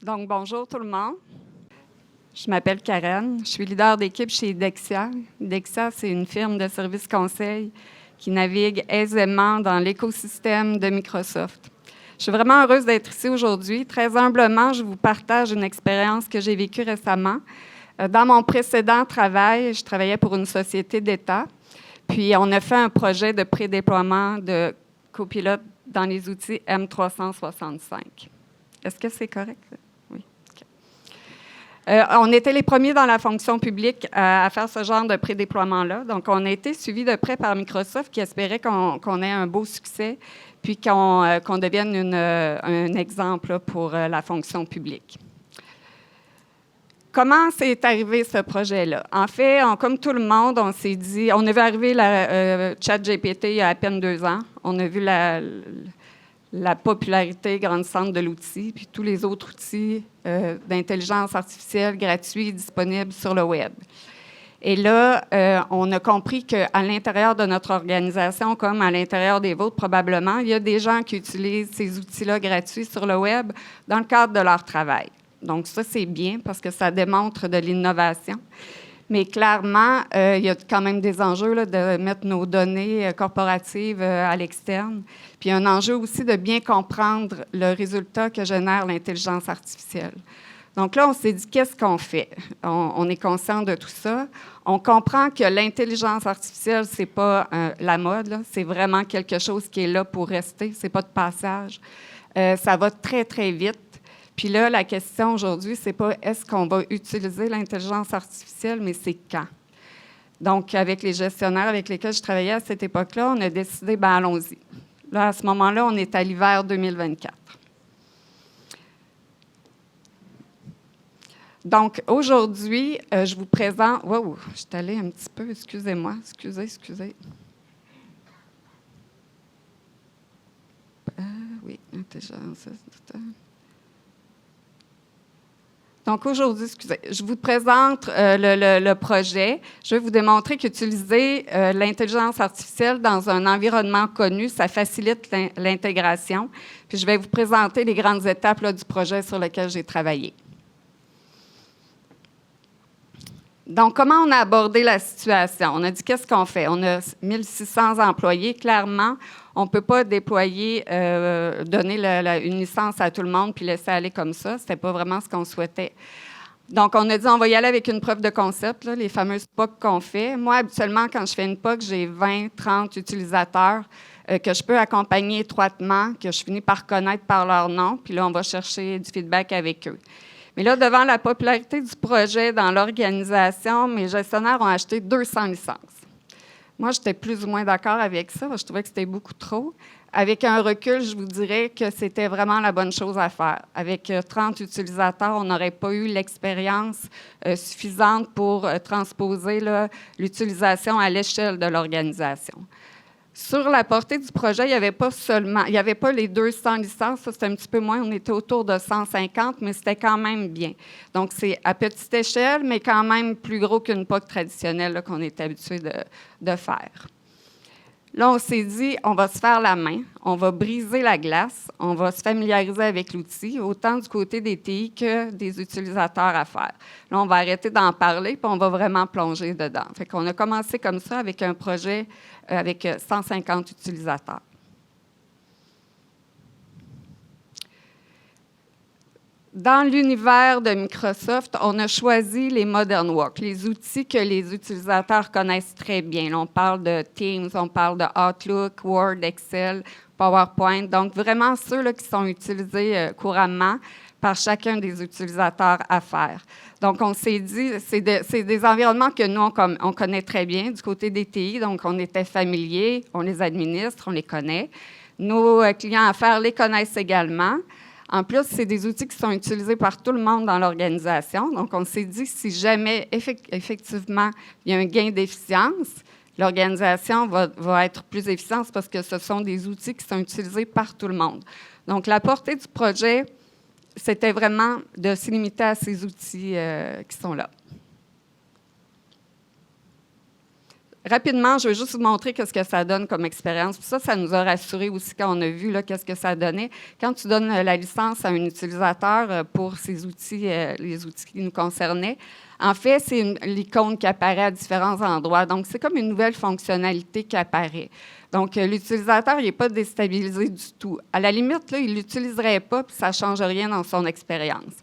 Donc, bonjour tout le monde. Je m'appelle Karen. Je suis leader d'équipe chez Dexia. Dexia, c'est une firme de services conseil qui navigue aisément dans l'écosystème de Microsoft. Je suis vraiment heureuse d'être ici aujourd'hui. Très humblement, je vous partage une expérience que j'ai vécue récemment. Dans mon précédent travail, je travaillais pour une société d'État. Puis, on a fait un projet de pré-déploiement de copilote dans les outils M365. Est-ce que c'est correct? Oui. Okay. On était les premiers dans la fonction publique à faire ce genre de pré-déploiement-là. Donc, on a été suivis de près par Microsoft qui espérait qu'on ait un beau succès puis qu'on devienne un exemple pour la fonction publique. Comment c'est arrivé ce projet-là? En fait, comme tout le monde, on s'est dit, on a vu arriver la ChatGPT il y a à peine 2 ans. On a vu la popularité grandissante de l'outil, puis tous les autres outils d'intelligence artificielle gratuits disponibles sur le web. Et là, on a compris qu'à l'intérieur de notre organisation, comme à l'intérieur des vôtres probablement, il y a des gens qui utilisent ces outils-là gratuits sur le web dans le cadre de leur travail. Donc ça, c'est bien parce que ça démontre de l'innovation. Mais clairement, il y a quand même des enjeux là, de mettre nos données corporatives à l'externe. Puis un enjeu aussi de bien comprendre le résultat que génère l'intelligence artificielle. Donc là, on s'est dit, qu'est-ce qu'on fait? On est conscient de tout ça. On comprend que l'intelligence artificielle, ce n'est pas la mode, là. C'est vraiment quelque chose qui est là pour rester. Ce n'est pas de passage. Ça va très, très vite. Puis là, la question aujourd'hui, c'est pas est-ce qu'on va utiliser l'intelligence artificielle, mais c'est quand. Donc, avec les gestionnaires avec lesquels je travaillais à cette époque-là, on a décidé, bien, allons-y. Là, à ce moment-là, on est à l'hiver 2024. Donc, aujourd'hui, je vous présente... Wow, je suis allée un petit peu, excusez-moi, excusez. Oui, intelligence... Donc, aujourd'hui, je vous présente le projet. Je vais vous démontrer qu'utiliser l'intelligence artificielle dans un environnement connu, ça facilite l'intégration. Puis, je vais vous présenter les grandes étapes là, du projet sur lequel j'ai travaillé. Donc, comment on a abordé la situation? On a dit, qu'est-ce qu'on fait? On a 1600 employés. Clairement, on ne peut pas déployer, donner une licence à tout le monde puis laisser aller comme ça. Ce n'était pas vraiment ce qu'on souhaitait. Donc, on a dit, on va y aller avec une preuve de concept, là, les fameuses POC qu'on fait. Moi, habituellement, quand je fais une POC, j'ai 20, 30 utilisateurs que je peux accompagner étroitement, que je finis par connaître par leur nom. Puis là, on va chercher du feedback avec eux. Mais là, devant la popularité du projet dans l'organisation, mes gestionnaires ont acheté 200 licences. Moi, j'étais plus ou moins d'accord avec ça. Je trouvais que c'était beaucoup trop. Avec un recul, je vous dirais que c'était vraiment la bonne chose à faire. Avec 30 utilisateurs, on n'aurait pas eu l'expérience suffisante pour transposer là, l'utilisation à l'échelle de l'organisation. Sur la portée du projet, il n'y avait pas les 200 licences, ça c'était un petit peu moins, on était autour de 150, mais c'était quand même bien. Donc, c'est à petite échelle, mais quand même plus gros qu'une POC traditionnelle là, qu'on est habitué de faire. Là, on s'est dit, on va se faire la main, on va briser la glace, on va se familiariser avec l'outil, autant du côté des TI que des utilisateurs à faire. Là, on va arrêter d'en parler, puis on va vraiment plonger dedans. Fait qu'on a commencé comme ça avec un projet avec 150 utilisateurs. Dans l'univers de Microsoft, on a choisi les Modern Work, les outils que les utilisateurs connaissent très bien. Là, on parle de Teams, on parle de Outlook, Word, Excel, PowerPoint. Donc, vraiment ceux là, qui sont utilisés couramment par chacun des utilisateurs à faire. Donc, on s'est dit, c'est des environnements que nous, on connaît très bien du côté des TI. Donc, on était familiers, on les administre, on les connaît. Nos clients affaires les connaissent également. En plus, c'est des outils qui sont utilisés par tout le monde dans l'organisation. Donc, on s'est dit, si jamais, effectivement, il y a un gain d'efficience, l'organisation va être plus efficiente parce que ce sont des outils qui sont utilisés par tout le monde. Donc, la portée du projet, c'était vraiment de se limiter à ces outils qui sont là. rapidement, je vais juste vous montrer qu'est-ce que ça donne comme expérience. Puis ça nous a rassurés aussi quand on a vu là, qu'est-ce que ça donnait. Quand tu donnes la licence à un utilisateur pour ces outils, les outils qui nous concernaient, en fait, c'est l'icône qui apparaît à différents endroits. Donc, c'est comme une nouvelle fonctionnalité qui apparaît. Donc, l'utilisateur, il n'est pas déstabilisé du tout. À la limite, là, il ne l'utiliserait pas, puis ça ne change rien dans son expérience.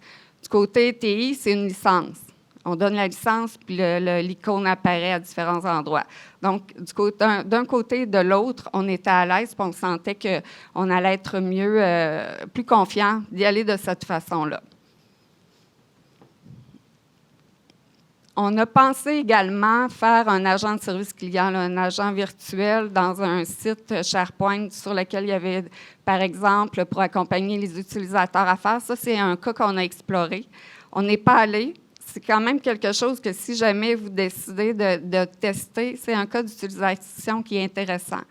Du côté TI, c'est une licence. On donne la licence, puis l'icône apparaît à différents endroits. Donc, d'un côté et de l'autre, on était à l'aise, puis on sentait qu'on allait être mieux, plus confiant d'y aller de cette façon-là. On a pensé également faire un agent de service client, là, un agent virtuel dans un site SharePoint sur lequel il y avait, par exemple, pour accompagner les utilisateurs à faire. Ça, c'est un cas qu'on a exploré. On n'est pas allé. C'est quand même quelque chose que si jamais vous décidez de tester, c'est un cas d'utilisation qui est intéressant.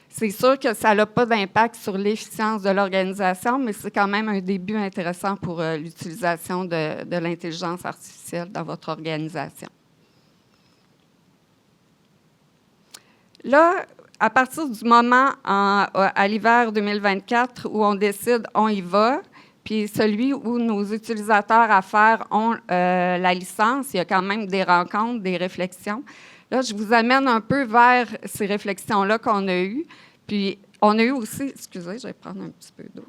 C'est sûr que ça n'a pas d'impact sur l'efficience de l'organisation, mais c'est quand même un début intéressant pour l'utilisation de l'intelligence artificielle dans votre organisation. Là, à partir du moment à l'hiver 2024 où on décide, on y va, puis celui où nos utilisateurs à faire ont la licence, il y a quand même des rencontres, des réflexions. Là, je vous amène un peu vers ces réflexions-là qu'on a eues. Puis, on a eu aussi, excusez, je vais prendre un petit peu d'eau.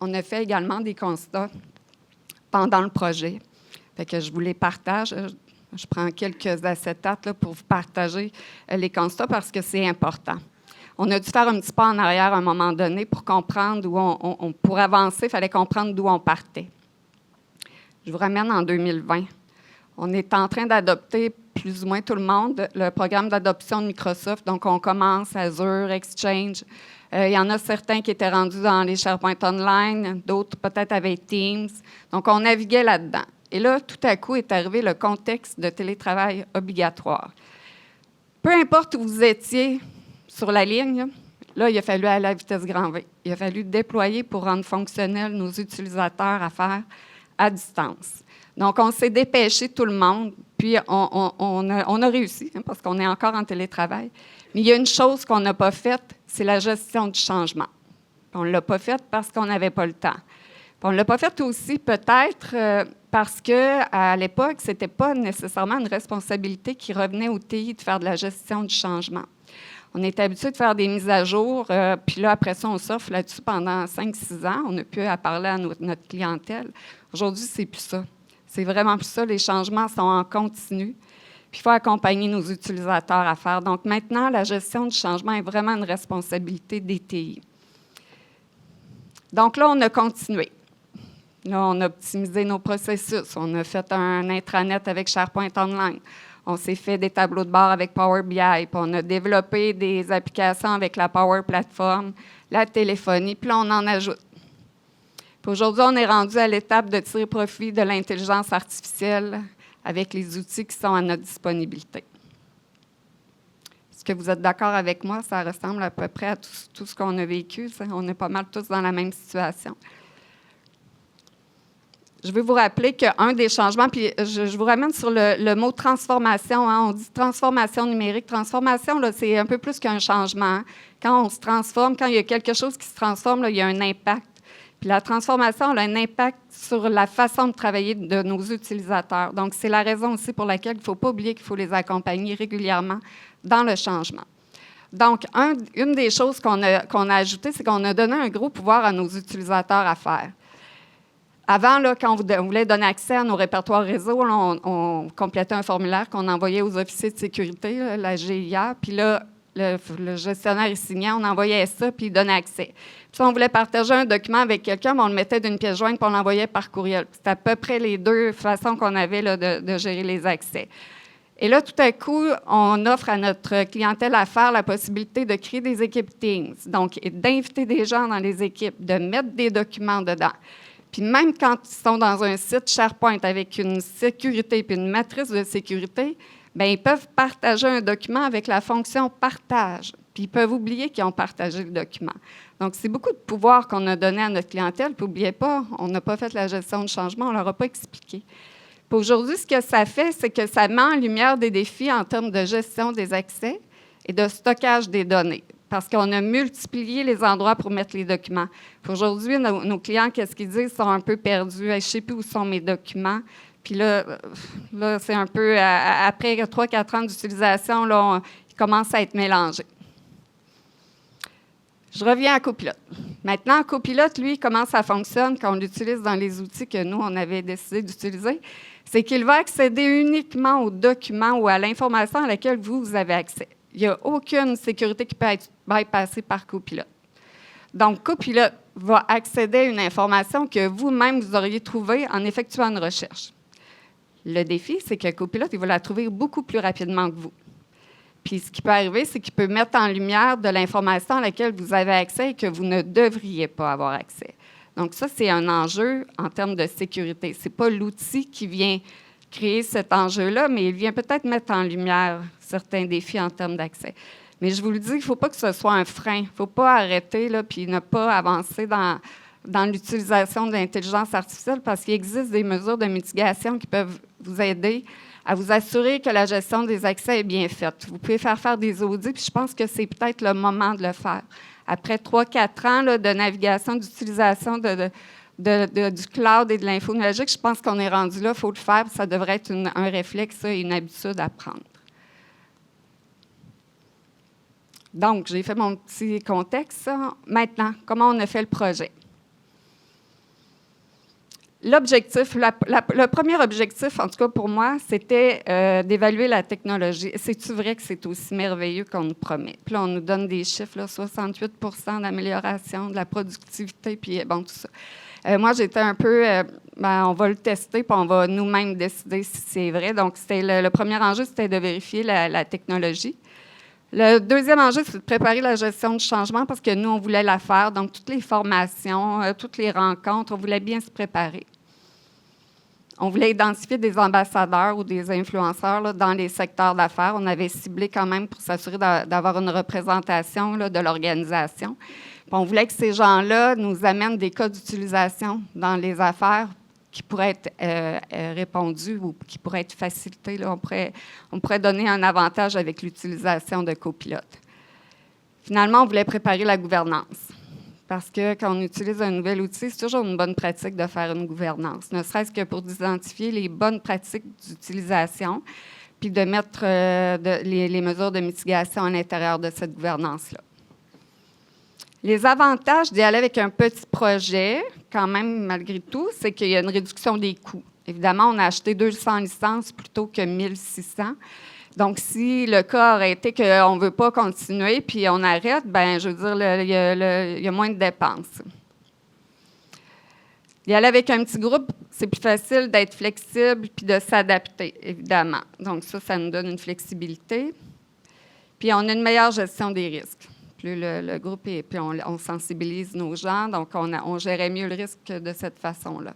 On a fait également des constats pendant le projet. Fait que je vous les partage. Je prends quelques acétates là, pour vous partager les constats parce que c'est important. On a dû faire un petit pas en arrière à un moment donné pour comprendre où pour avancer, il fallait comprendre d'où on partait. Je vous ramène en 2020. On est en train d'adopter, plus ou moins tout le monde, le programme d'adoption de Microsoft. Donc, on commence Azure, Exchange. Il y en a certains qui étaient rendus dans les SharePoint Online, d'autres peut-être avec Teams. Donc, on naviguait là-dedans. Et là, tout à coup, est arrivé le contexte de télétravail obligatoire. Peu importe où vous étiez sur la ligne, là, il a fallu aller à la vitesse grand V. Il a fallu déployer pour rendre fonctionnels nos utilisateurs à faire à distance. Donc, on s'est dépêché tout le monde, puis on a réussi, hein, parce qu'on est encore en télétravail. Mais il y a une chose qu'on n'a pas faite, c'est la gestion du changement. Puis on ne l'a pas faite parce qu'on n'avait pas le temps. Puis on ne l'a pas faite aussi peut-être parce qu'à l'époque, ce n'était pas nécessairement une responsabilité qui revenait au TI de faire de la gestion du changement. On est habitué de faire des mises à jour, puis là, après ça, on surfe là-dessus pendant 5-6 ans. On a pu parler à notre clientèle. Aujourd'hui, c'est plus ça. C'est vraiment plus ça. Les changements sont en continu. Puis il faut accompagner nos utilisateurs à faire. Donc maintenant, la gestion du changement est vraiment une responsabilité des TI. Donc là, on a continué. Là, on a optimisé nos processus. On a fait un intranet avec SharePoint Online. On s'est fait des tableaux de bord avec Power BI. Puis on a développé des applications avec la Power Platform, la téléphonie. Puis là, on en ajoute. Puis aujourd'hui, on est rendu à l'étape de tirer profit de l'intelligence artificielle avec les outils qui sont à notre disponibilité. Est-ce que vous êtes d'accord avec moi? Ça ressemble à peu près à tout ce qu'on a vécu. Ça. On est pas mal tous dans la même situation. Je veux vous rappeler qu'un des changements, puis je vous ramène sur le mot transformation. Hein. On dit transformation numérique. Transformation, là, c'est un peu plus qu'un changement. Hein. Quand on se transforme, quand il y a quelque chose qui se transforme, là, il y a un impact. Puis la transformation a un impact sur la façon de travailler de nos utilisateurs. Donc, c'est la raison aussi pour laquelle il ne faut pas oublier qu'il faut les accompagner régulièrement dans le changement. Donc, une des choses qu'on a ajoutées, c'est qu'on a donné un gros pouvoir à nos utilisateurs à faire. Avant, là, quand on voulait donner accès à nos répertoires réseau, là, on complétait un formulaire qu'on envoyait aux officiers de sécurité, là, la GIA, puis là, le gestionnaire, il signait, on envoyait ça, puis il donnait accès. Puis si on voulait partager un document avec quelqu'un, on le mettait d'une pièce jointe, puis on l'envoyait par courriel. C'était à peu près les deux façons qu'on avait là, de gérer les accès. Et là, tout à coup, on offre à notre clientèle à faire la possibilité de créer des équipes Teams, donc d'inviter des gens dans les équipes, de mettre des documents dedans. Puis même quand ils sont dans un site SharePoint avec une sécurité puis une matrice de sécurité, bien, ils peuvent partager un document avec la fonction « partage ». Puis ils peuvent oublier qu'ils ont partagé le document. Donc, c'est beaucoup de pouvoir qu'on a donné à notre clientèle. Puis n'oubliez pas, on n'a pas fait la gestion de changement, on ne leur a pas expliqué. Puis aujourd'hui, ce que ça fait, c'est que ça met en lumière des défis en termes de gestion des accès et de stockage des données, parce qu'on a multiplié les endroits pour mettre les documents. Puis aujourd'hui, nos clients, qu'est-ce qu'ils disent? Ils sont un peu perdus. Je ne sais plus où sont mes documents. Puis là c'est un peu, après 3-4 ans d'utilisation, là, ils commencent à être mélangés. Je reviens à Copilote. Maintenant, Copilote, lui, comment ça fonctionne quand on l'utilise dans les outils que nous, on avait décidé d'utiliser? C'est qu'il va accéder uniquement aux documents ou à l'information à laquelle vous avez accès. Il n'y a aucune sécurité qui peut être bypassée par Copilote. Donc, Copilote va accéder à une information que vous-même, vous auriez trouvée en effectuant une recherche. Le défi, c'est que Copilote, il va la trouver beaucoup plus rapidement que vous. Puis, ce qui peut arriver, c'est qu'il peut mettre en lumière de l'information à laquelle vous avez accès et que vous ne devriez pas avoir accès. Donc, ça, c'est un enjeu en termes de sécurité. Ce n'est pas l'outil qui vient créer cet enjeu-là, mais il vient peut-être mettre en lumière certains défis en termes d'accès. Mais je vous le dis, il ne faut pas que ce soit un frein. Il ne faut pas arrêter là, puis ne pas avancer dans l'utilisation de l'intelligence artificielle parce qu'il existe des mesures de mitigation qui peuvent vous aider à vous assurer que la gestion des accès est bien faite. Vous pouvez faire des audits, puis je pense que c'est peut-être le moment de le faire. Après 3-4 ans là, de navigation, d'utilisation du cloud et de l'info numérique, je pense qu'on est rendu là, il faut le faire, puis ça devrait être un réflexe et une habitude à prendre. Donc, j'ai fait mon petit contexte. Maintenant, comment on a fait le projet? L'objectif, le premier objectif, en tout cas pour moi, c'était d'évaluer la technologie. C'est-tu vrai que c'est aussi merveilleux qu'on nous promet? Puis là, on nous donne des chiffres, là, 68 d'amélioration de la productivité, puis bon, tout ça. Moi, j'étais un peu, on va le tester, puis on va nous-mêmes décider si c'est vrai. Donc, c'était le premier enjeu, c'était de vérifier la technologie. Le deuxième enjeu, c'est de préparer la gestion du changement parce que nous, on voulait la faire. Donc, toutes les formations, toutes les rencontres, on voulait bien se préparer. On voulait identifier des ambassadeurs ou des influenceurs là, dans les secteurs d'affaires. On avait ciblé quand même pour s'assurer d'avoir une représentation là, de l'organisation. Puis on voulait que ces gens-là nous amènent des cas d'utilisation dans les affaires qui pourraient être répondus ou qui pourraient être facilités. Là. On pourrait donner un avantage avec l'utilisation de copilotes. Finalement, on voulait préparer la gouvernance. Parce que quand on utilise un nouvel outil, c'est toujours une bonne pratique de faire une gouvernance, ne serait-ce que pour identifier les bonnes pratiques d'utilisation, puis de mettre les mesures de mitigation à l'intérieur de cette gouvernance-là. Les avantages d'y aller avec un petit projet, quand même, malgré tout, c'est qu'il y a une réduction des coûts. Évidemment, on a acheté 200 licences plutôt que 1600. Donc, si le cas aurait été qu'on ne veut pas continuer puis on arrête, bien, je veux dire, il y a moins de dépenses. Y aller avec un petit groupe, c'est plus facile d'être flexible puis de s'adapter, évidemment. Donc, ça nous donne une flexibilité. Puis, on a une meilleure gestion des risques. Plus le groupe est, puis on sensibilise nos gens, donc on gérait mieux le risque de cette façon-là.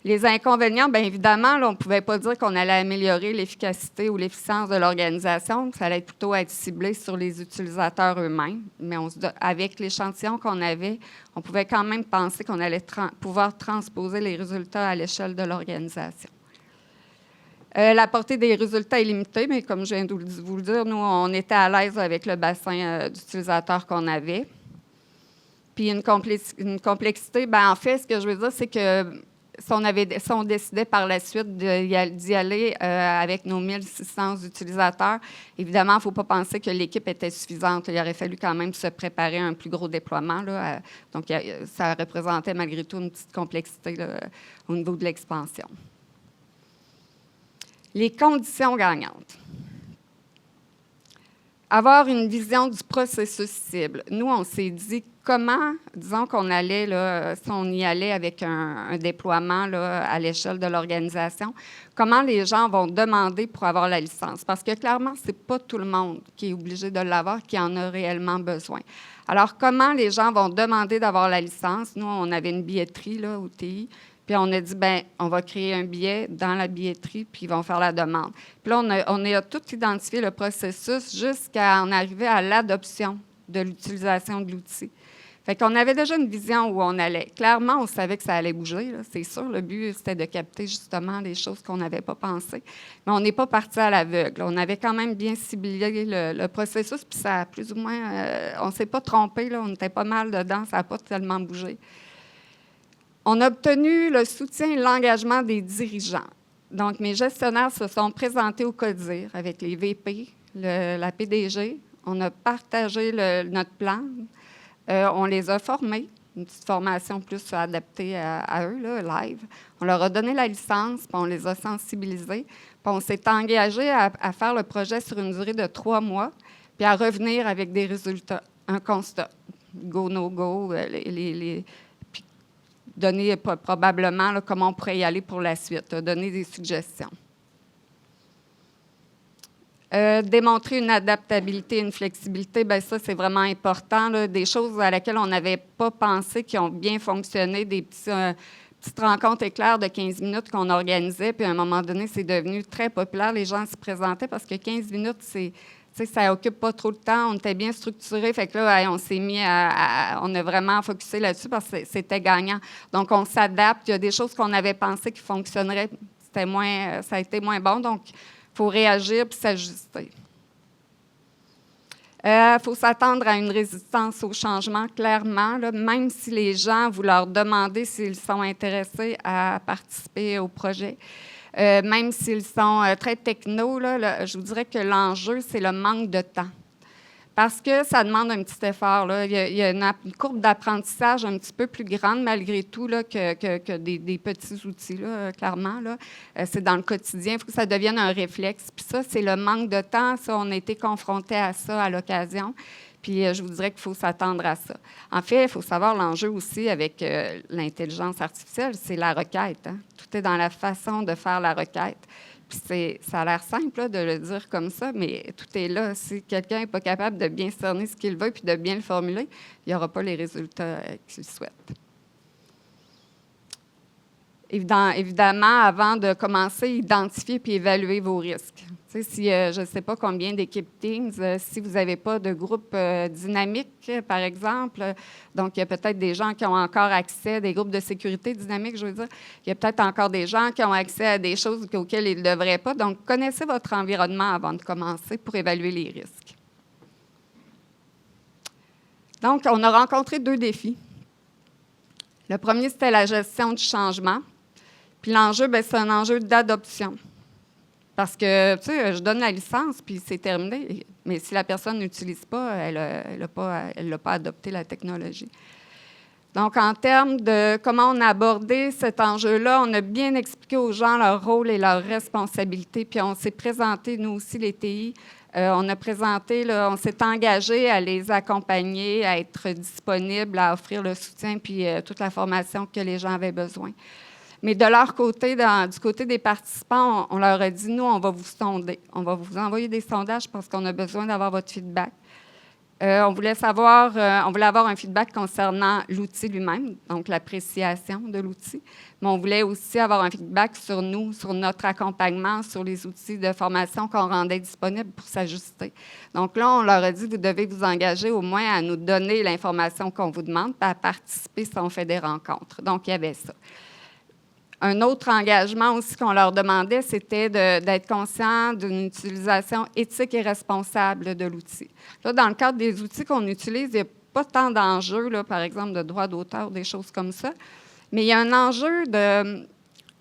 Les inconvénients, bien évidemment, là, on ne pouvait pas dire qu'on allait améliorer l'efficacité ou l'efficience de l'organisation. Ça allait plutôt être ciblé sur les utilisateurs eux-mêmes. Mais avec l'échantillon qu'on avait, on pouvait quand même penser qu'on allait pouvoir transposer les résultats à l'échelle de l'organisation. La portée des résultats est limitée, mais comme je viens de vous le dire, nous, on était à l'aise avec le bassin d'utilisateurs qu'on avait. Puis une complexité, bien en fait, ce que je veux dire, c'est que si on décidait par la suite d'y aller avec nos 1600 utilisateurs, évidemment, il ne faut pas penser que l'équipe était suffisante. Il aurait fallu quand même se préparer à un plus gros déploiement. Là, donc, ça représentait malgré tout une petite complexité là, au niveau de l'expansion. Les conditions gagnantes. Avoir une vision du processus cible. Nous, on s'est dit comment, disons qu'on allait, là, si on y allait avec un déploiement là, à l'échelle de l'organisation, comment les gens vont demander pour avoir la licence. Parce que clairement, ce n'est pas tout le monde qui est obligé de l'avoir, qui en a réellement besoin. Alors, comment les gens vont demander d'avoir la licence? Nous, on avait une billetterie là, au TI. Puis on a dit, bien, on va créer un billet dans la billetterie, puis ils vont faire la demande. Puis là, on a tout identifié le processus jusqu'à en arriver à l'adoption de l'utilisation de l'outil. Fait qu'on avait déjà une vision où on allait. Clairement, on savait que ça allait bouger, là, c'est sûr. Le but, c'était de capter justement des choses qu'on n'avait pas pensées. Mais on n'est pas parti à l'aveugle. On avait quand même bien ciblé le processus, puis ça a plus ou moins... on ne s'est pas trompé, là, on était pas mal dedans, ça n'a pas tellement bougé. On a obtenu le soutien et l'engagement des dirigeants. Donc, mes gestionnaires se sont présentés au CODIR avec les VP, la PDG. On a partagé notre plan. On les a formés, une petite formation plus adaptée à eux, là, live. On leur a donné la licence, puis on les a sensibilisés. Puis on s'est engagé à faire le projet sur une durée de 3 mois, puis à revenir avec des résultats, un constat. Go, no go, puis donner probablement là, comment on pourrait y aller pour la suite, donner des suggestions. Démontrer une adaptabilité, une flexibilité, bien ça, c'est vraiment important. Là, des choses à laquelle on n'avait pas pensé, qui ont bien fonctionné, des petites rencontres éclairs de 15 minutes qu'on organisait, puis à un moment donné, c'est devenu très populaire. Les gens se présentaient parce que 15 minutes, ça occupe pas trop de temps. On était bien structuré, fait que là, on s'est mis on a vraiment focusé là-dessus parce que c'était gagnant. Donc, on s'adapte. Il y a des choses qu'on avait pensé qui fonctionneraient, ça a été moins bon, donc il faut réagir puis s'ajuster. Il faut s'attendre à une résistance au changement, clairement, là, même si les gens, vous leur demandez s'ils sont intéressés à participer au projet. Même s'ils sont très techno, là, je vous dirais que l'enjeu, c'est le manque de temps. Parce que ça demande un petit effort. Là. Il y a une courbe d'apprentissage un petit peu plus grande, malgré tout, là, que des petits outils, là, clairement. Là. C'est dans le quotidien. Il faut que ça devienne un réflexe. Puis ça, c'est le manque de temps. Ça, on a été confrontés à ça à l'occasion. Puis je vous dirais qu'il faut s'attendre à ça. En fait, il faut savoir l'enjeu aussi avec l'intelligence artificielle, c'est la requête. Hein? Tout est dans la façon de faire la requête. Puis ça a l'air simple là, de le dire comme ça, mais tout est là. Si quelqu'un n'est pas capable de bien cerner ce qu'il veut puis de bien le formuler, il n'y aura pas les résultats qu'il souhaite. Évidemment, avant de commencer, identifier puis évaluer vos risques. Tu sais, si je ne sais pas combien d'équipes Teams, si vous n'avez pas de groupe dynamique, par exemple, donc il y a peut-être des gens qui ont encore accès, des groupes de sécurité dynamiques, je veux dire, il y a peut-être encore des gens qui ont accès à des choses auxquelles ils ne devraient pas. Donc, connaissez votre environnement avant de commencer pour évaluer les risques. Donc, on a rencontré 2 défis. Le premier, c'était la gestion du changement. Puis l'enjeu, bien, c'est un enjeu d'adoption. Parce que, tu sais, je donne la licence, puis c'est terminé. Mais si la personne n'utilise pas, elle n'a pas adopté la technologie. Donc, en termes de comment on a abordé cet enjeu-là, on a bien expliqué aux gens leur rôle et leurs responsabilités. Puis on s'est présenté, nous aussi, les TI, on s'est engagé à les accompagner, à être disponibles, à offrir le soutien, puis toute la formation que les gens avaient besoin. Mais de leur côté, du côté des participants, on leur a dit, nous, on va vous sonder. On va vous envoyer des sondages parce qu'on a besoin d'avoir votre feedback. On voulait avoir un feedback concernant l'outil lui-même, donc l'appréciation de l'outil. Mais on voulait aussi avoir un feedback sur nous, sur notre accompagnement, sur les outils de formation qu'on rendait disponibles pour s'ajuster. Donc là, on leur a dit, vous devez vous engager au moins à nous donner l'information qu'on vous demande, puis à participer si on fait des rencontres. Donc, il y avait ça. Un autre engagement aussi qu'on leur demandait, c'était d'être conscient d'une utilisation éthique et responsable de l'outil. Là, dans le cadre des outils qu'on utilise, il n'y a pas tant d'enjeux, là, par exemple, de droit d'auteur, des choses comme ça. Mais il y a un enjeu de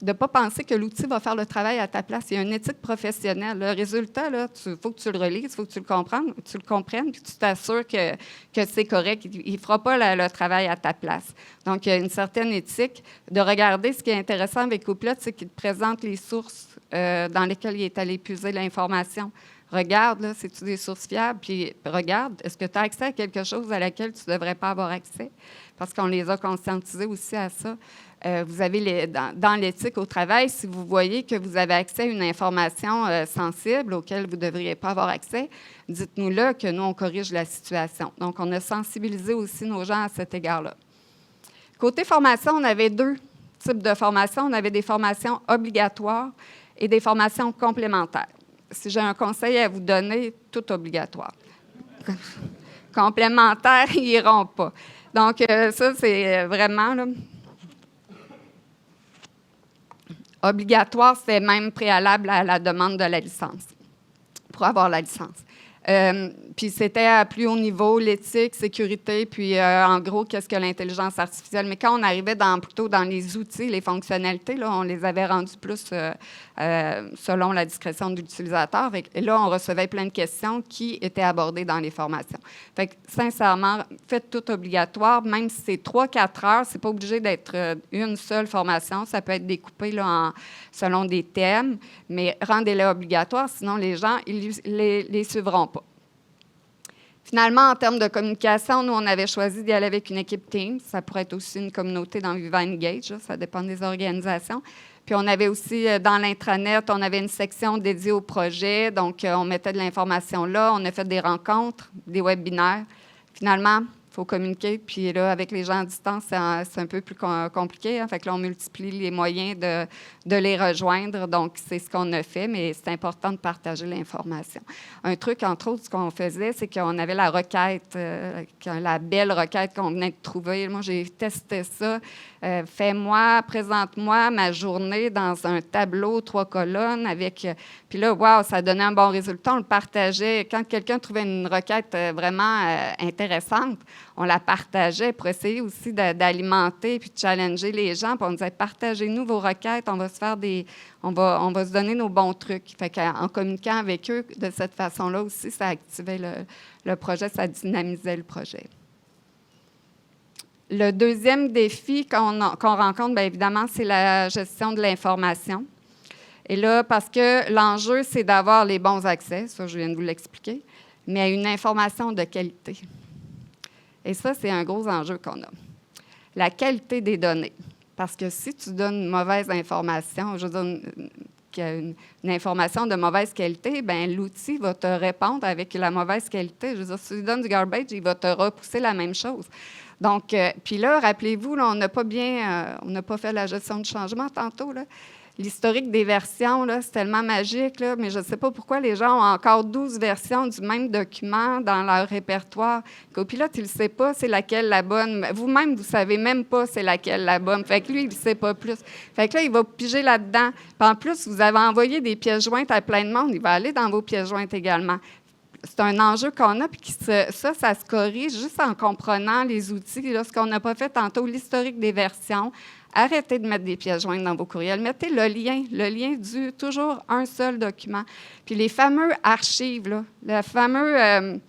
ne pas penser que l'outil va faire le travail à ta place. Il y a une éthique professionnelle. Le résultat, il faut que tu le relises, il faut que tu le comprennes, puis que tu t'assures que c'est correct. Il ne fera pas le travail à ta place. Donc, il y a une certaine éthique de regarder. Ce qui est intéressant avec Oplot, c'est qu'il te présente les sources dans lesquelles il est allé puiser l'information. Regarde, là, c'est-tu des sources fiables? Puis regarde, est-ce que tu as accès à quelque chose à laquelle tu ne devrais pas avoir accès? Parce qu'on les a conscientisés aussi à ça. Vous avez dans l'éthique au travail, si vous voyez que vous avez accès à une information sensible auquel vous ne devriez pas avoir accès, dites-nous-le que nous, on corrige la situation. Donc, on a sensibilisé aussi nos gens à cet égard-là. Côté formation, on avait 2 types de formations. On avait des formations obligatoires et des formations complémentaires. Si j'ai un conseil à vous donner, tout obligatoire. Complémentaires, ils n'iront pas. Donc, ça, c'est vraiment là, obligatoire, c'est même préalable à la demande de la licence, pour avoir la licence. Puis c'était à plus haut niveau, l'éthique, sécurité, puis en gros, qu'est-ce que l'intelligence artificielle. Mais quand on arrivait plutôt dans les outils, les fonctionnalités, là, on les avait rendus plus selon la discrétion de l'utilisateur. Et là, on recevait plein de questions qui étaient abordées dans les formations. Fait que, sincèrement, faites tout obligatoire, même si c'est 3-4 heures, c'est pas obligé d'être une seule formation. Ça peut être découpé là, selon des thèmes, mais rendez-les obligatoires, sinon les gens ils les suivront pas. Finalement, en termes de communication, nous, on avait choisi d'y aller avec une équipe Teams. Ça pourrait être aussi une communauté dans Viva Engage, ça dépend des organisations. Puis on avait aussi, dans l'intranet, on avait une section dédiée au projet. Donc, on mettait de l'information là. On a fait des rencontres, des webinaires. Finalement, il faut communiquer. Puis là, avec les gens à distance, c'est un peu plus compliqué. Hein. Fait que là, on multiplie les moyens de les rejoindre. Donc, c'est ce qu'on a fait, mais c'est important de partager l'information. Un truc, entre autres, ce qu'on faisait, c'est qu'on avait la requête, la belle requête qu'on venait de trouver. Moi, j'ai testé ça. Fais-moi, présente-moi ma journée dans un tableau, 3 colonnes avec... Puis là, wow, ça donnait un bon résultat. On le partageait. Quand quelqu'un trouvait une requête vraiment intéressante, on la partageait pour essayer aussi d'alimenter puis de challenger les gens. Puis on disait, partagez-nous vos requêtes, on va se donner nos bons trucs. Fait qu'en communiquant avec eux de cette façon-là aussi, ça activait le projet, ça dynamisait le projet. Le deuxième défi qu'on rencontre, bien évidemment, c'est la gestion de l'information. Et là, parce que l'enjeu, c'est d'avoir les bons accès, ça, je viens de vous l'expliquer, mais à une information de qualité. Et ça, c'est un gros enjeu qu'on a. La qualité des données. Parce que si tu donnes une mauvaise information, je veux dire, une information de mauvaise qualité, bien, l'outil va te répondre avec la mauvaise qualité. Je veux dire, si tu lui donnes du garbage, il va te repousser la même chose. Donc, puis là, rappelez-vous, là, on n'a pas fait la gestion du changement tantôt, là. L'historique des versions, là, c'est tellement magique, là, mais je ne sais pas pourquoi les gens ont encore 12 versions du même document dans leur répertoire. Le copilote, il ne sait pas c'est laquelle la bonne. Vous-même, vous ne savez même pas c'est laquelle la bonne. Fait que lui, il ne sait pas plus. Fait que là, il va piger là-dedans. Puis en plus, vous avez envoyé des pièces jointes à plein de monde. Il va aller dans vos pièces jointes également. C'est un enjeu qu'on a, puis ça se corrige juste en comprenant les outils. Là, ce qu'on n'a pas fait tantôt, l'historique des versions. Arrêtez de mettre des pièces jointes dans vos courriels. Mettez le lien du toujours un seul document. Puis les fameux archives, là, le fameux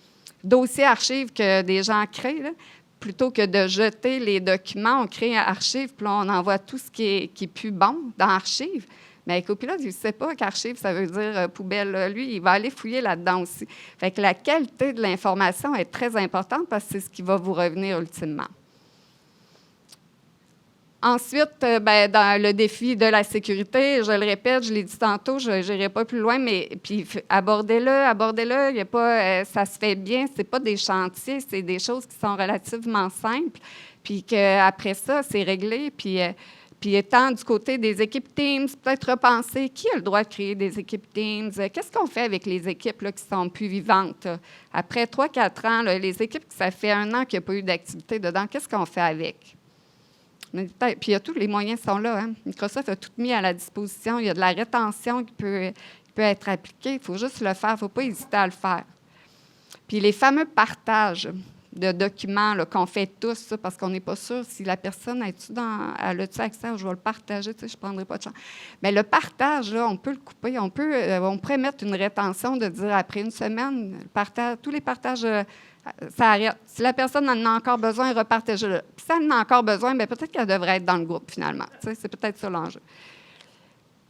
dossier archive que des gens créent, là, plutôt que de jeter les documents, on crée un archive, puis là, on envoie tout ce qui est plus bon dans archive. Mais le copilote, il ne sait pas qu'archive, ça veut dire poubelle. Lui, il va aller fouiller là-dedans aussi. Fait que la qualité de l'information est très importante parce que c'est ce qui va vous revenir ultimement. Ensuite, dans le défi de la sécurité, je le répète, je l'ai dit tantôt, je n'irai pas plus loin, mais puis abordez-le, il y a pas, ça se fait bien, ce n'est pas des chantiers, c'est des choses qui sont relativement simples, puis qu'après ça, c'est réglé, puis étant du côté des équipes Teams, peut-être repenser qui a le droit de créer des équipes Teams, qu'est-ce qu'on fait avec les équipes là, qui sont plus vivantes? Après 3-4 ans, là, les équipes, ça fait 1 an qu'il n'y a pas eu d'activité dedans, qu'est-ce qu'on fait avec? Puis il y a tous les moyens sont là. Hein? Microsoft a tout mis à la disposition. Il y a de la rétention qui peut être appliquée. Il faut juste le faire. Il ne faut pas hésiter à le faire. Puis les fameux partages de documents là, qu'on fait tous, ça, parce qu'on n'est pas sûr si la personne a-t-il accès, je vais le partager, je ne prendrai pas de chance. Mais le partage, là, on peut le couper. On pourrait mettre une rétention de dire après 1 semaine, tous les partages... ça arrête. Si la personne en a encore besoin, repartage-le. Puis si elle en a encore besoin, bien, peut-être qu'elle devrait être dans le groupe, finalement. C'est peut-être ça l'enjeu.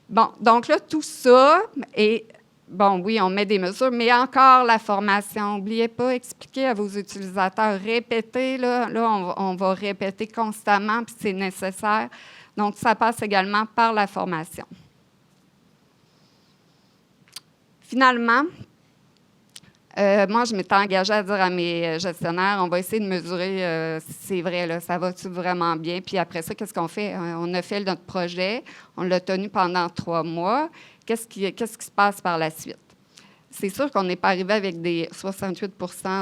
Bon, donc là, tout ça, et bon, oui, on met des mesures, mais encore la formation. N'oubliez pas, expliquez à vos utilisateurs, répétez, là on va répéter constamment, puis c'est nécessaire. Donc, ça passe également par la formation. Finalement, moi, je m'étais engagée à dire à mes gestionnaires, on va essayer de mesurer si c'est vrai, là, ça va-tu vraiment bien? Puis après ça, qu'est-ce qu'on fait? On a fait notre projet, on l'a tenu pendant 3 mois. Qu'est-ce qui se passe par la suite? C'est sûr qu'on n'est pas arrivé avec des 68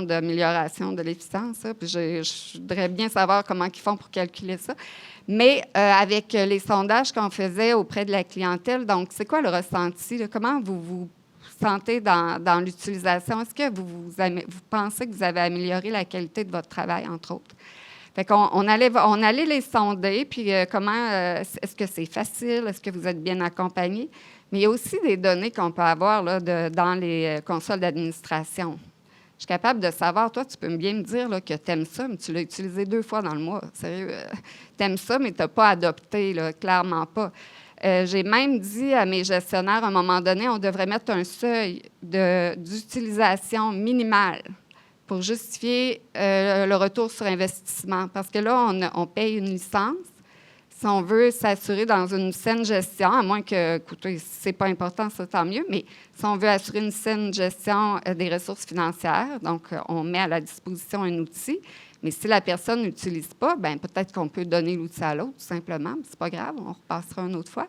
d'amélioration de l'efficience. Puis je voudrais bien savoir comment ils font pour calculer ça. Mais avec les sondages qu'on faisait auprès de la clientèle, donc c'est quoi le ressenti? Là? Comment vous vous sentez dans l'utilisation? Est-ce que vous pensez que vous avez amélioré la qualité de votre travail, entre autres? Fait qu'on on allait les sonder, puis est-ce que c'est facile? Est-ce que vous êtes bien accompagné? Mais il y a aussi des données qu'on peut avoir là, dans les consoles d'administration. Je suis capable de savoir, toi, tu peux bien me dire là, que tu aimes ça, mais tu l'as utilisé 2 fois dans le mois. Sérieux, tu aimes ça, mais tu n'as pas adopté, là, clairement pas. J'ai même dit à mes gestionnaires, à un moment donné, on devrait mettre un seuil d'utilisation minimale pour justifier le retour sur investissement. Parce que là, on paye une licence. Si on veut s'assurer dans une saine gestion, à moins que, écoutez, si ce n'est pas important, ça, tant mieux, mais si on veut assurer une saine gestion des ressources financières, donc on met à la disposition un outil, mais si la personne n'utilise pas, bien peut-être qu'on peut donner l'outil à l'autre, tout simplement, c'est pas grave, on repassera une autre fois.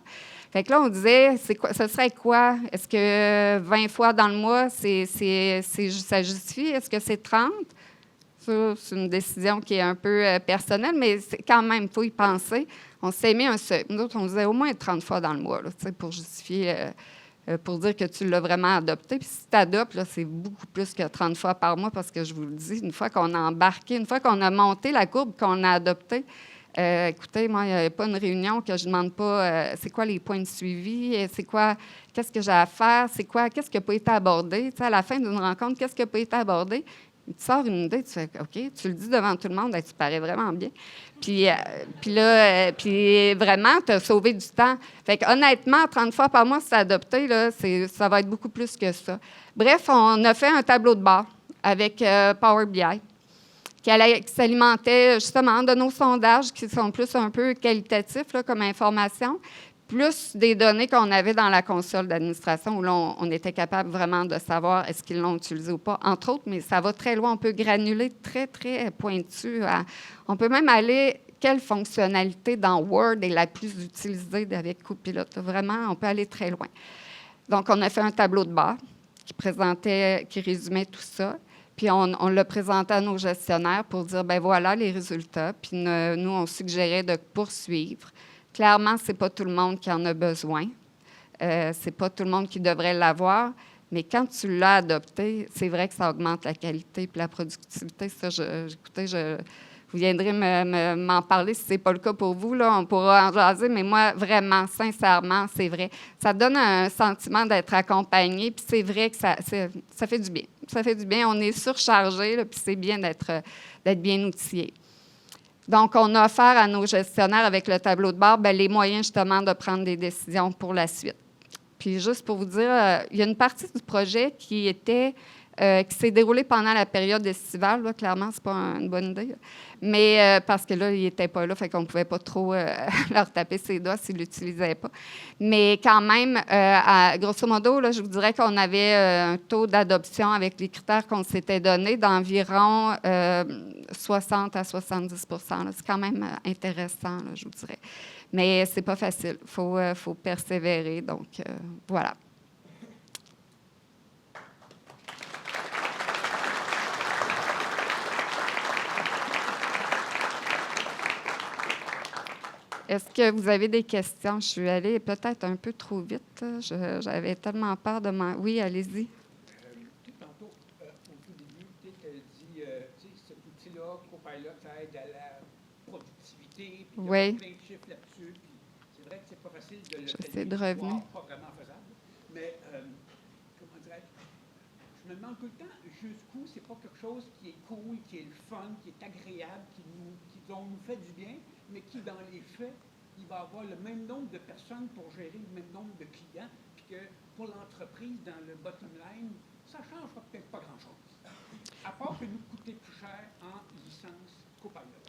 Fait que là, on disait, ce serait quoi? Est-ce que 20 fois dans le mois, ça justifie? Est-ce que c'est 30? Ça, c'est une décision qui est un peu personnelle, mais quand même, il faut y penser. On s'est mis un seuil. Nous autres, on disait au moins 30 fois dans le mois, là, pour justifier, pour dire que tu l'as vraiment adopté. Puis si tu adoptes, là, c'est beaucoup plus que 30 fois par mois, parce que je vous le dis, une fois qu'on a embarqué, une fois qu'on a monté la courbe, qu'on a adopté, écoutez, moi, il n'y a pas une réunion que je ne demande pas c'est quoi les points de suivi, qu'est-ce que j'ai à faire, qu'est-ce qui n'a pas été abordé. À la fin d'une rencontre, qu'est-ce qui n'a pas été abordé? Tu sors une idée, tu fais OK, tu le dis devant tout le monde, tu parais vraiment bien. Puis vraiment, tu as sauvé du temps. Fait que honnêtement, 30 fois par mois, si c'est adopté, là, ça va être beaucoup plus que ça. Bref, on a fait un tableau de bord avec Power BI qui s'alimentait justement de nos sondages qui sont plus un peu qualitatifs là, comme information, plus des données qu'on avait dans la console d'administration où là, on était capable vraiment de savoir est-ce qu'ils l'ont utilisé ou pas, entre autres, mais ça va très loin. On peut granuler très, très pointu. On peut même aller, quelle fonctionnalité dans Word est la plus utilisée avec Copilot. Vraiment, on peut aller très loin. Donc, on a fait un tableau de bord qui résumait tout ça. Puis, on l'a présenté à nos gestionnaires pour dire, ben voilà les résultats. Puis, nous, on suggérait de poursuivre. Clairement, ce n'est pas tout le monde qui en a besoin. Ce n'est pas tout le monde qui devrait l'avoir. Mais quand tu l'as adopté, c'est vrai que ça augmente la qualité et la productivité. Ça, écoutez, vous viendrez m'en parler si ce n'est pas le cas pour vous. Là, on pourra en jaser. Mais moi, vraiment, sincèrement, c'est vrai. Ça donne un sentiment d'être accompagné. Puis c'est vrai que ça fait du bien. Ça fait du bien. On est surchargé, puis c'est bien d'être bien outillé. Donc, on a offert à nos gestionnaires, avec le tableau de bord, les moyens justement de prendre des décisions pour la suite. Puis, juste pour vous dire, il y a une partie du projet qui s'est déroulée pendant la période estivale. Là, clairement, ce n'est pas une bonne idée. Mais parce que là, ils n'étaient pas là, fait qu'on ne pouvait pas trop leur taper ses doigts s'ils ne l'utilisaient pas. Mais quand même, grosso modo, là, je vous dirais qu'on avait un taux d'adoption avec les critères qu'on s'était donnés d'environ 60 à 70 %. C'est quand même intéressant, là, je vous dirais. Mais ce n'est pas facile. Il faut persévérer. Donc, voilà. Est-ce que vous avez des questions? Je suis allée peut-être un peu trop vite. J'avais tellement peur de m'en... Oui, allez-y. Tantôt, au tout début, tu as dit, cet outil-là, Copilot, ça aide à la productivité, puis il y a plein de chiffres là-dessus. Puis c'est vrai que c'est pas facile de le faire, pas vraiment faisable. Mais, comment dirais-je, je me demande tout le temps jusqu'où c'est pas quelque chose qui est cool, qui est le fun, qui est agréable, dont nous fait du bien, mais qui, dans les faits, il va avoir le même nombre de personnes pour gérer le même nombre de clients, puis que pour l'entreprise, dans le bottom line, ça ne changera peut-être pas grand-chose. À part que nous coûter plus cher en licence Copilot.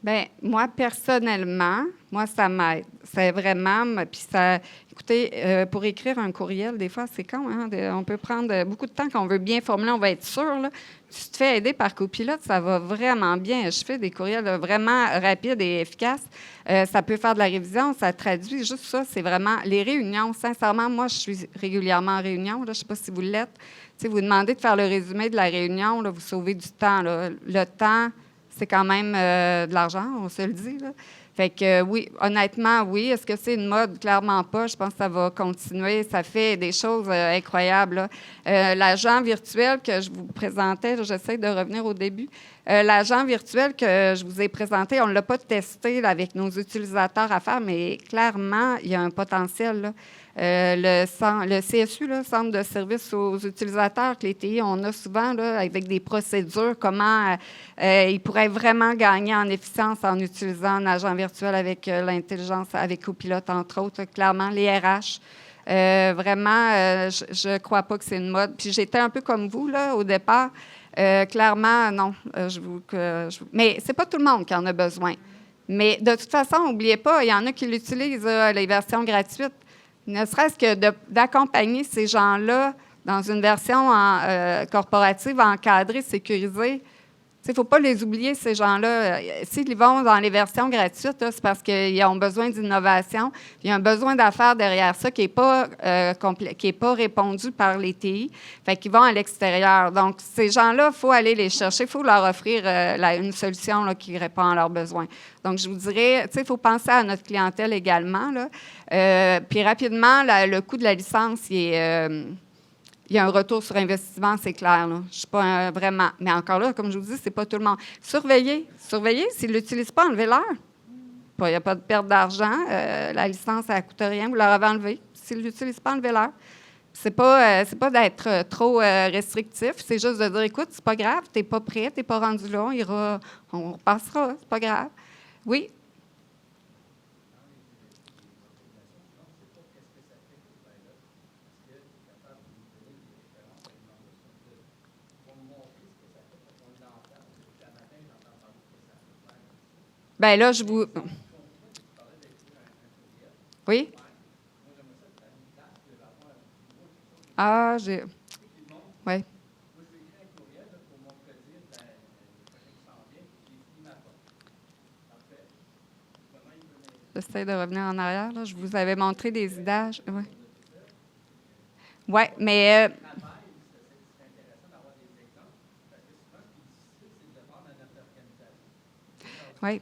Bien, moi, personnellement, ça m'aide. C'est vraiment... Puis ça... Écoutez, Écoutez, pour écrire un courriel, des fois, c'est con. Hein? On peut prendre beaucoup de temps quand on veut bien formuler, on va être sûr. Là. Si tu te fais aider par Copilote, ça va vraiment bien. Je fais des courriels vraiment rapides et efficaces. Ça peut faire de la révision, ça traduit. Juste ça, c'est vraiment les réunions. Sincèrement, moi, je suis régulièrement en réunion. Là, je ne sais pas si vous l'êtes. T'sais, vous demandez de faire le résumé de la réunion, là, vous sauvez du temps. Là. Le temps, c'est quand même de l'argent, on se le dit. Là. Fait que oui, honnêtement, oui. Est-ce que c'est une mode? Clairement pas. Je pense que ça va continuer. Ça fait des choses incroyables. L'agent virtuel que je vous présentais, j'essaie de revenir au début. L'agent virtuel que je vous ai présenté, on ne l'a pas testé là, avec nos utilisateurs à faire, mais clairement, il y a un potentiel. Là. Le CSU, là, Centre de services aux utilisateurs, que les TI, on a souvent là, avec des procédures, comment ils pourraient vraiment gagner en efficience en utilisant un agent virtuel avec l'intelligence, avec Copilote, entre autres. Clairement, les RH. Vraiment, je ne crois pas que c'est une mode. Puis j'étais un peu comme vous, là, au départ. Clairement, non. Mais c'est pas tout le monde qui en a besoin. Mais de toute façon, n'oubliez pas, il y en a qui l'utilisent, les versions gratuites. Ne serait-ce que d'accompagner ces gens-là dans une version corporative encadrée, sécurisée. Il ne faut pas les oublier, ces gens-là. S'ils vont dans les versions gratuites, là, c'est parce qu'ils ont besoin d'innovation. Il y a un besoin d'affaires derrière ça qui n'est pas, pas répondu par les TI. Fait qu'ils vont à l'extérieur. Donc, ces gens-là, il faut aller les chercher. Il faut leur offrir une solution là, qui répond à leurs besoins. Donc, je vous dirais, il faut penser à notre clientèle également. Là. Puis rapidement, le coût de la licence, il y a un retour sur investissement, c'est clair. Là. Je ne suis pas vraiment... Mais encore là, comme je vous dis, ce n'est pas tout le monde. Surveillez. S'ils ne l'utilisent pas, enlevez-leur. Il n'y a pas de perte d'argent. La licence, ça ne coûte rien. Vous leur avez enlevé. S'ils ne l'utilisent pas, enlevez-leur. Ce n'est pas d'être trop restrictif. C'est juste de dire, écoute, c'est pas grave, tu n'es pas prêt, tu n'es pas rendu là, on repassera, c'est pas grave. Oui? Bien là, je vous... Oui? Ah, j'ai... Oui. J'essaie de revenir en arrière. Là. Je vous avais montré des images. Oui, ouais, mais... oui.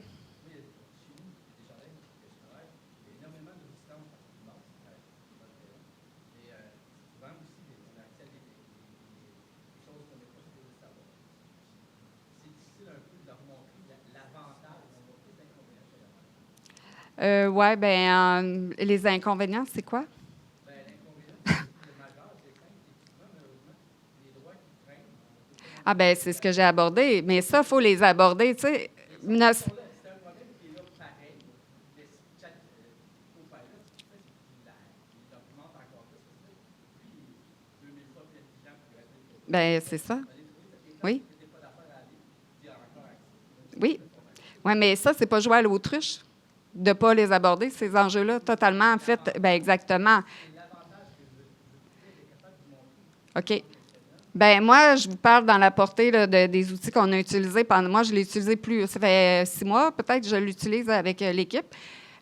Oui, bien, les inconvénients, c'est quoi? Ah, bien, c'est ce que j'ai abordé. Mais ça, il faut les aborder, tu sais. Bien, c'est ça. Oui. Oui. Oui, mais ça, c'est pas jouer à l'autruche de ne pas les aborder, ces enjeux-là, totalement. En fait, bien, exactement. OK. Bien, moi, je vous parle dans la portée là, des outils qu'on a utilisés. Moi, je l'ai utilisé plus. Ça fait 6 mois, peut-être, je l'utilise avec l'équipe.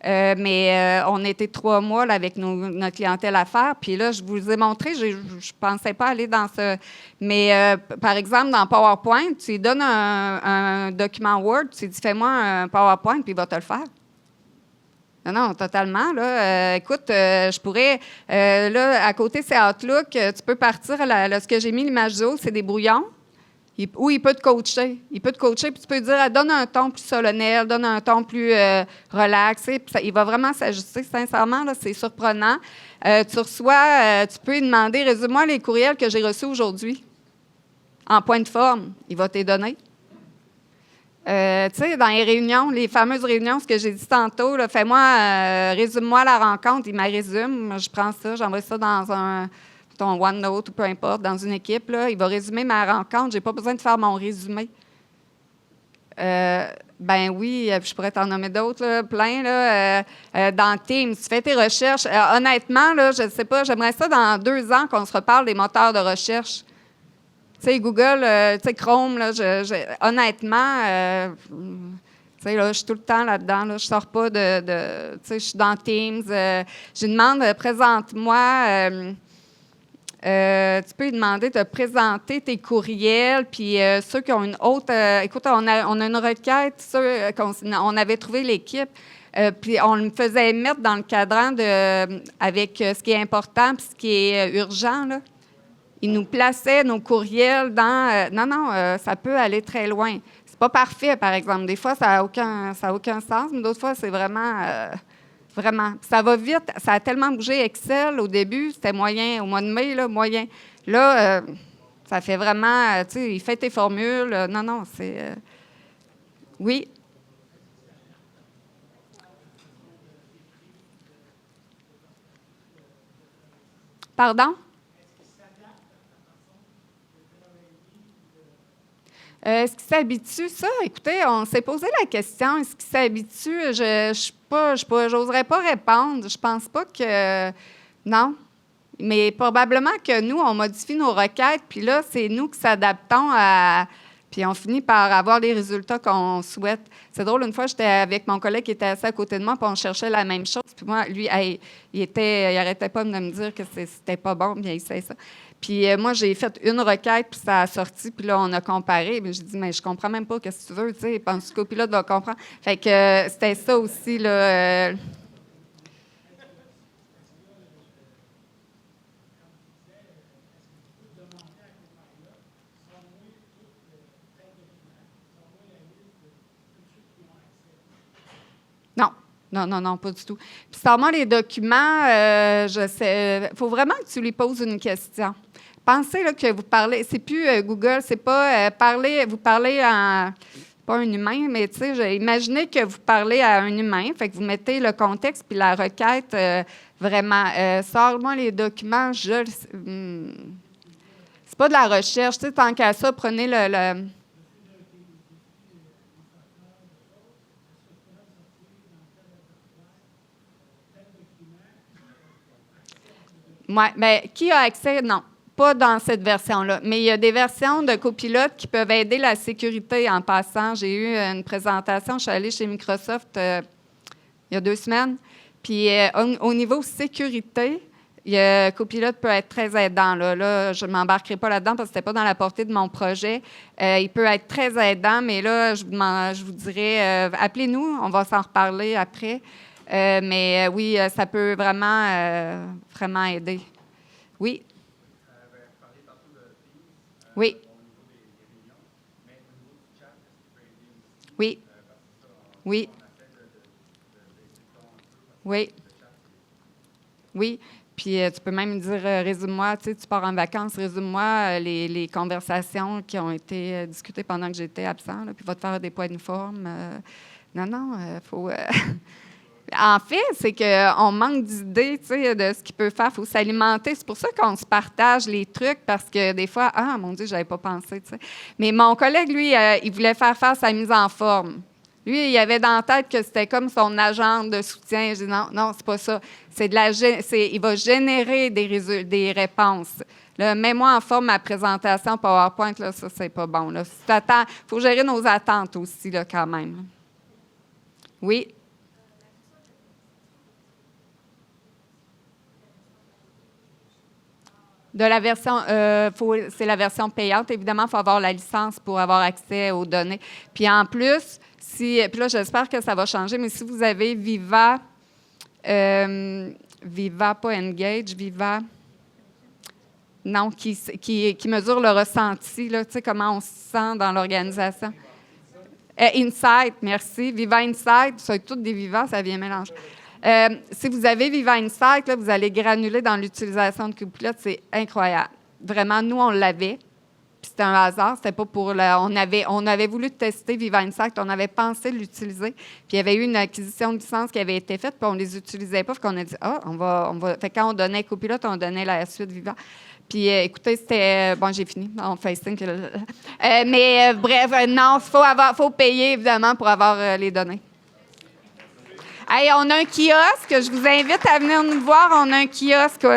Mais on était 3 mois là, avec notre clientèle à faire. Puis là, je vous ai montré, je ne pensais pas aller dans ce... Mais par exemple, dans PowerPoint, tu lui donnes un document Word, tu lui dis « Fais-moi un PowerPoint », puis il va te le faire. Non, totalement. Là. Écoute, je pourrais... là, à côté, c'est Outlook. Tu peux partir... ce que j'ai mis, l'image du haut, c'est des brouillons. Ou il peut te coacher. Il peut te coacher, puis tu peux dire, donne un ton plus solennel, donne un ton plus relaxé. Puis il va vraiment s'ajuster. Sincèrement, là, c'est surprenant. Tu reçois, tu peux lui demander, résume-moi les courriels que j'ai reçus aujourd'hui. En point de forme, il va te les donner. Tu sais, dans les réunions, les fameuses réunions, ce que j'ai dit tantôt, là, résume-moi la rencontre. Il m'a résume. Je prends ça, j'envoie ça dans ton OneNote ou peu importe, dans une équipe, là, il va résumer ma rencontre. Je n'ai pas besoin de faire mon résumé. Ben oui, je pourrais t'en nommer d'autres, là, plein. Là, dans Teams, tu fais tes recherches. Honnêtement, là, je ne sais pas, j'aimerais ça dans 2 ans qu'on se reparle des moteurs de recherche. Tu sais, Google, tu sais, Chrome, là, honnêtement, tu sais, là, je suis tout le temps là-dedans. Là, je ne sors pas tu sais, je suis dans Teams. Je lui demande, présente-moi... tu peux lui demander de présenter tes courriels, puis ceux qui ont une autre... écoute, on a une requête, on avait trouvé l'équipe, puis on me faisait mettre dans le cadran avec ce qui est important puis ce qui est urgent, là. Ils nous plaçaient nos courriels dans... non, ça peut aller très loin. C'est pas parfait, par exemple. Des fois, ça n'a aucun sens, mais d'autres fois, c'est vraiment... Vraiment. Ça va vite. Ça a tellement bougé. Excel, au début, c'était moyen. Au mois de mai, là, moyen. Là, ça fait vraiment... tu sais, il fait tes formules. Non, c'est... oui. Pardon? Est-ce qu'il s'habitue? Ça, écoutez, on s'est posé la question. Est-ce qu'il s'habitue? J'oserais pas répondre. Je pense pas que... Non. Mais probablement que nous, on modifie nos requêtes, puis là, c'est nous qui s'adaptons à... Puis on finit par avoir les résultats qu'on souhaite. C'est drôle, une fois, j'étais avec mon collègue qui était assis à côté de moi, puis on cherchait la même chose. Puis moi, lui, il arrêtait pas de me dire que c'était pas bon, bien il sait ça. Puis moi, j'ai fait une requête, puis ça a sorti, puis là, on a comparé. Puis j'ai dit, mais je comprends même pas, qu'est-ce que tu veux, tu sais, pense que le copilote va comprendre. Fait que c'était ça aussi, là. Non, pas du tout. Puis, sors-moi les documents, je sais. Il faut vraiment que tu lui poses une question. Pensez là, que vous parlez, c'est plus Google, c'est pas vous parlez à, pas un humain, mais tu sais, imaginez que vous parlez à un humain, fait que vous mettez le contexte puis la requête, vraiment. Sors-moi les documents, c'est pas de la recherche, tu sais, tant qu'à ça, prenez le Oui, mais qui a accès? Non, pas dans cette version-là. Mais il y a des versions de copilote qui peuvent aider la sécurité en passant. J'ai eu une présentation, je suis allée chez Microsoft il y a 2 semaines. Puis au niveau sécurité, Copilote peut être très aidant. Là, je ne m'embarquerai pas là-dedans parce que ce n'était pas dans la portée de mon projet. Il peut être très aidant, mais là, je vous dirais, appelez-nous, on va s'en reparler après. Mais oui, ça peut vraiment aider. Oui? Oui. Oui. Oui. Oui. Oui. Puis tu peux même dire, résume-moi, tu sais, tu pars en vacances, résume-moi les conversations qui ont été discutées pendant que j'étais absent, là, puis va te faire des points de forme. Non, il faut... En fait, c'est qu'on manque d'idées, tu sais, de ce qu'il peut faire. Il faut s'alimenter. C'est pour ça qu'on se partage les trucs, parce que des fois, ah, mon Dieu, je n'avais pas pensé, tu sais. Mais mon collègue, lui, il voulait faire sa mise en forme. Lui, il avait dans la tête que c'était comme son agent de soutien. Je dis non, c'est pas ça. Il va générer des réponses. Mets-moi en forme ma présentation PowerPoint, là, ça, c'est pas bon. Il faut gérer nos attentes aussi, là, quand même. Oui. De la version, c'est la version payante. Évidemment, il faut avoir la licence pour avoir accès aux données. Puis en plus, puis là, j'espère que ça va changer, mais si vous avez Viva, pas Engage, Viva, non, qui mesure le ressenti, là, tu sais, comment on se sent dans l'organisation. Insight, merci. Viva Insight, ça toutes des Viva, ça vient mélanger. Si vous avez Viva Insight, là, vous allez granuler dans l'utilisation de Copilote, c'est incroyable. Vraiment, nous, on l'avait. Puis c'était un hasard, c'était pas pour on avait voulu tester Viva Insight, on avait pensé l'utiliser. Puis il y avait eu une acquisition de licence qui avait été faite, puis on les utilisait pas. Puis on a dit, on va. Fait que quand on donnait copilote, on donnait la suite Viva. Puis écoutez, c'était. Bon, j'ai fini. On fait sync. Mais bref, non, faut payer évidemment pour avoir les données. Hey, on a un kiosque. Je vous invite à venir nous voir. On a un kiosque.